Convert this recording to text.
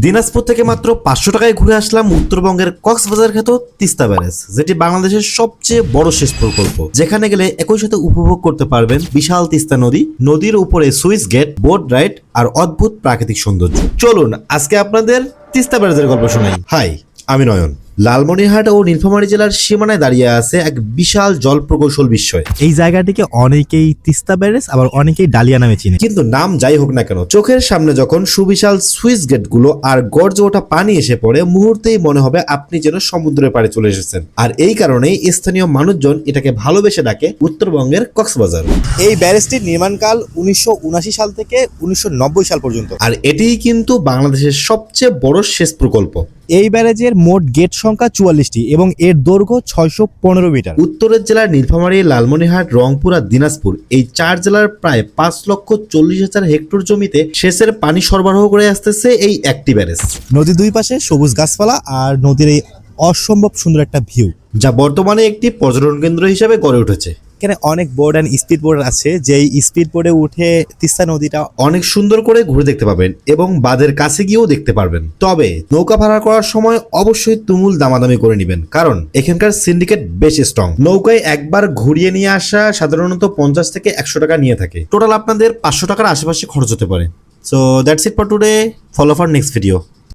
দিনাজপুর থেকে মাত্র 500 টাকায় ঘুরে আসলাম উত্তরবঙ্গের কক্সবাজার খ্যাত তিস্তা ব্যারেজ, যেটি বাংলাদেশের সবচেয়ে বড় সেচ প্রকল্প। যেখানে গেলে একই সাথে উপভোগ করতে পারবেন বিশাল তিস্তা নদী, নদীর উপরে সুইচ গেট, বোট রাইড আর অদ্ভুত প্রাকৃতিক সৌন্দর্য। চলুন আজকে আপনাদের তিস্তা ব্যারেজের গল্প শোনাই। হাই, আমি নয়ন। লালমনিরহাট ও নীলফামারী জেলার সীমানায় দাঁড়িয়ে আছে এক বিশাল জল প্রকৌশল বিস্ময়। এই জায়গাটিকে অনেকেই তিস্তা ব্যারেজ আবার অনেকেই ডালিয়া নামে চিনে। কিন্তু নাম যাই হোক না কেন, চোখের সামনে যখন সুবিশাল সুইচ গেট গুলো আর গর্জে ওঠা পানি এসে পড়ে, মুহূর্তেই মনে হবে আপনি যেন সমুদ্রের পাড়ে চলে এসেছেন। আর এই কারণেই স্থানীয় মানুষজন এটাকে ভালোবেসে ডাকে উত্তরবঙ্গের কক্সবাজার। এই ব্যারেজটির নির্মাণকাল 1979 সাল থেকে 1990 সাল পর্যন্ত। আর এটিই কিন্তু বাংলাদেশের সবচেয়ে বড় সেচ প্রকল্প। এই ব্যারেজের মোট গেট সংখ্যা 44টি এবং এর দৈর্ঘ্য 615 মিটার। উত্তরের জেলার নীলফামারী, লালমনিরহাট, রংপুর আর দিনাজপুর, এই 4 জেলার প্রায় 5,40,000 হেক্টর জমিতে সেচের পানি সরবরাহ করে আসতেছে এই একটি ব্যারেজ। নদীর দুই পাশে সবুজ গাছপালা আর নদীর এই অসম্ভব সুন্দর একটা ভিউ, যা বর্তমানে একটি পর্যটন কেন্দ্র হিসেবে গড়ে উঠেছে। এখানে অনেক বোর্ড অ্যান্ড স্পিড বোর্ড আছে, যেই স্পিড বোর্ডে উঠে তিস্তা নদীটা অনেক সুন্দর করে ঘুরে দেখতে পাবেন এবং বাঁধের কাছে গিয়েও দেখতে পারবেন। তবে নৌকা ভাড়া করার সময় অবশ্যই তুমুল দামাদামি করে নেবেন, কারণ এখানকার সিন্ডিকেট বেশ স্ট্রং। নৌকায় একবার ঘুরিয়ে নিয়ে আসা সাধারণত 50 থেকে 100 টাকা নিয়ে থাকে। টোটাল আপনাদের 500 টাকার আশেপাশে খরচ হতে পারে। So that's it for today. Follow for next video.